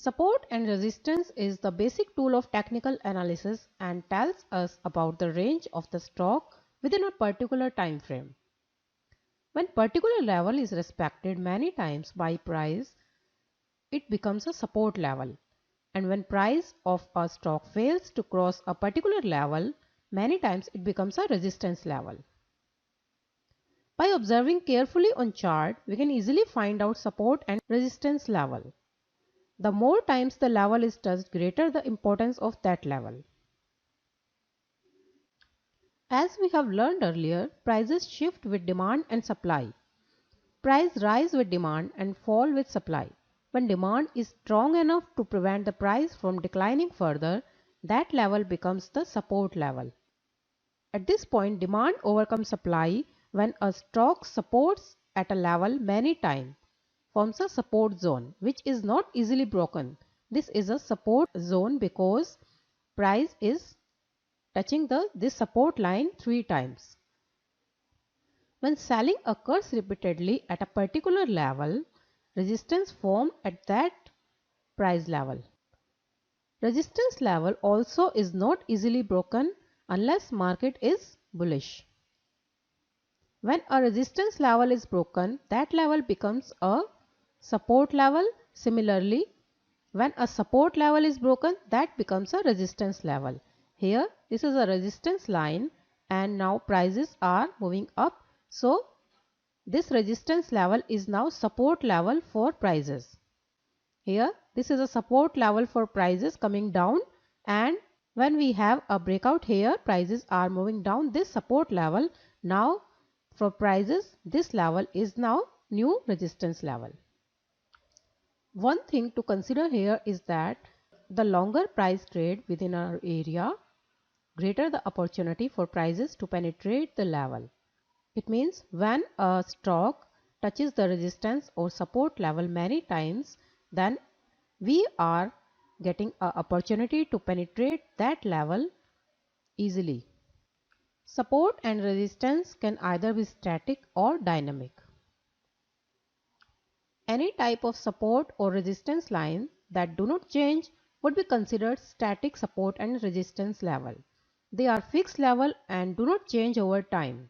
Support and resistance is the basic tool of technical analysis and tells us about the range of the stock within a particular time frame. When particular level is respected many times by price, it becomes a support level. And when price of a stock fails to cross a particular level, many times it becomes a resistance level. By observing carefully on chart, we can easily find out support and resistance level. The more times the level is touched, greater the importance of that level. As we have learned earlier, prices shift with demand and supply. Price rise with demand and fall with supply. When demand is strong enough to prevent the price from declining further, that level becomes the support level. At this point, demand overcomes supply when a stock supports at a level many times, forms a support zone which is not easily broken. This is a support zone because price is touching this support line 3 times. When selling occurs repeatedly at a particular level, resistance forms at that price level. Resistance level also is not easily broken unless market is bullish. When a resistance level is broken, that level becomes a support level. Similarly, when a support level is broken, that becomes a resistance level. Here, this is a resistance line and now prices are moving up. So, this resistance level is now support level for prices. Here, this is a support level for prices coming down, and when we have a breakout here, prices are moving down this support level. Now, for prices, this level is now new resistance level. One thing to consider here is that the longer price trade within our area, greater the opportunity for prices to penetrate the level. It means when a stock touches the resistance or support level many times, then we are getting an opportunity to penetrate that level easily. Support and resistance can either be static or dynamic. Any type of support or resistance line that do not change would be considered static support and resistance level. They are fixed level and do not change over time.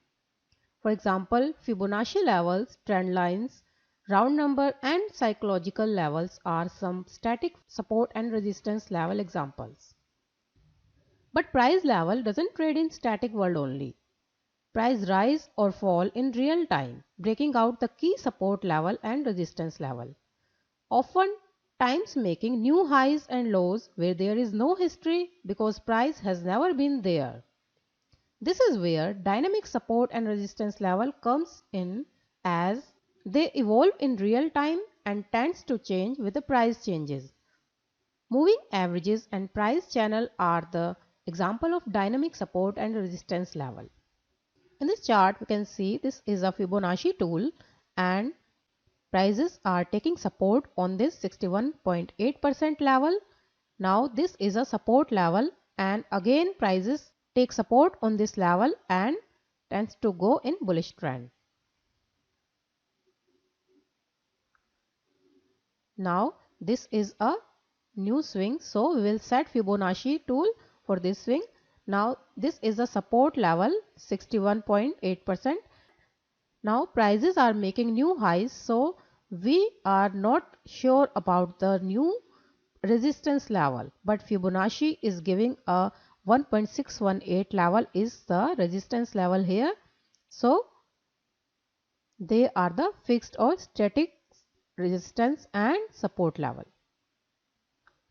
For example, Fibonacci levels, trend lines, round number and psychological levels are some static support and resistance level examples. But price level doesn't trade in static world only. Price rise or fall in real time, breaking out the key support level and resistance level. Often times making new highs and lows where there is no history because price has never been there. This is where dynamic support and resistance level comes in, as they evolve in real time and tends to change with the price changes. Moving averages and price channel are the example of dynamic support and resistance level. In this chart we can see this is a Fibonacci tool and prices are taking support on this 61.8% level. Now this is a support level and again prices take support on this level and tends to go in bullish trend. Now this is a new swing, so we will set Fibonacci tool for this swing. Now this is a support level 61.8%. Now prices are making new highs, so we are not sure about the new resistance level, but Fibonacci is giving a 1.618 level is the resistance level here. So they are the fixed or static resistance and support level.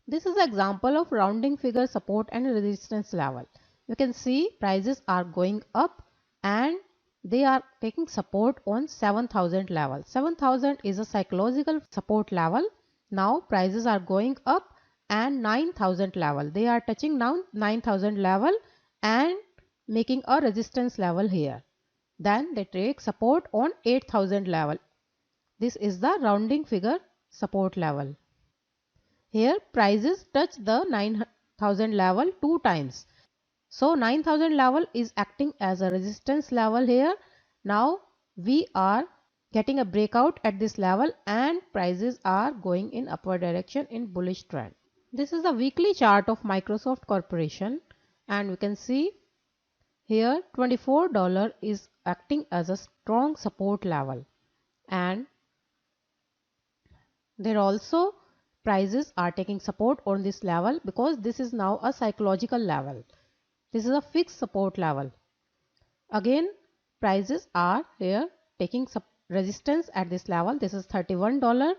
This is an example of rounding figure support and resistance level. You can see prices are going up and they are taking support on 7000 level. 7000 is a psychological support level. Now prices are going up and 9000 level. They are touching now 9000 level and making a resistance level here. Then they take support on 8000 level. This is the rounding figure support level. Here prices touch the 9000 level 2 times. So 9000 level is acting as a resistance level here. Now we are getting a breakout at this level and prices are going in upward direction in bullish trend. This is the weekly chart of Microsoft Corporation, and we can see here $24 is acting as a strong support level, and there also prices are taking support on this level because this is now a psychological level. This is a fixed support level. Again, prices are here taking resistance at this level. This is $31,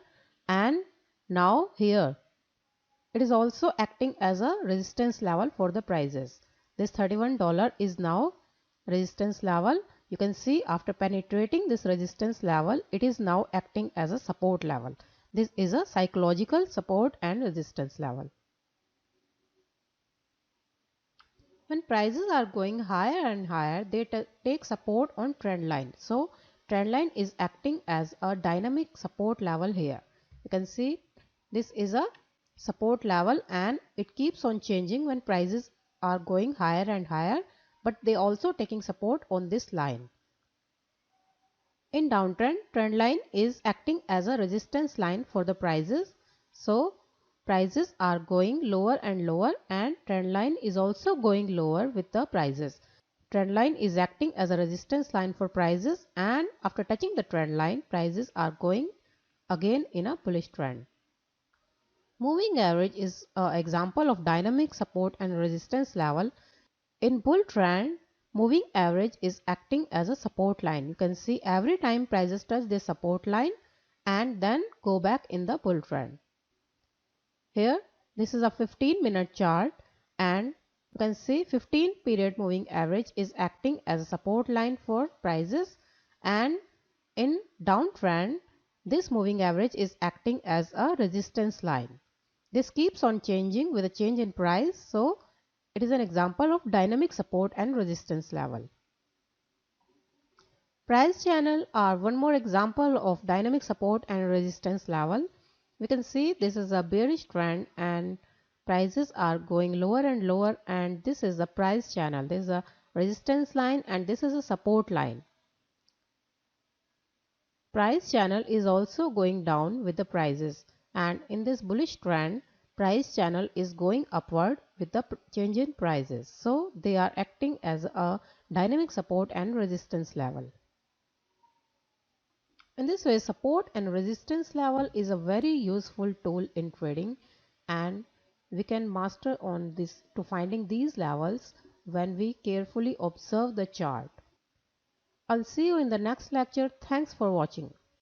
and now here it is also acting as a resistance level for the prices. This $31 is now resistance level. You can see after penetrating this resistance level, it is now acting as a support level. This is a psychological support and resistance level. When prices are going higher and higher, they take support on trend line. So trend line is acting as a dynamic support level here. You can see this is a support level and it keeps on changing when prices are going higher and higher, but they also taking support on this line. In downtrend, trend line is acting as a resistance line for the prices. So prices are going lower and lower, and trend line is also going lower with the prices. Trend line is acting as a resistance line for prices, and after touching the trend line, prices are going again in a bullish trend. Moving average is an example of dynamic support and resistance level. In bull trend, moving average is acting as a support line. You can see every time prices touch this support line and then go back in the bull trend. Here, this is a 15-minute chart, and you can see 15-period moving average is acting as a support line for prices, and in downtrend, this moving average is acting as a resistance line. This keeps on changing with a change in price, so it is an example of dynamic support and resistance level. Price channel are one more example of dynamic support and resistance level. We can see this is a bearish trend and prices are going lower and lower, and this is the price channel. This is a resistance line and this is a support line. Price channel is also going down with the prices, and in this bullish trend, price channel is going upward with the change in prices. So they are acting as a dynamic support and resistance level. In this way, support and resistance level is a very useful tool in trading, and we can master on this to finding these levels when we carefully observe the chart. I'll see you in the next lecture. Thanks for watching.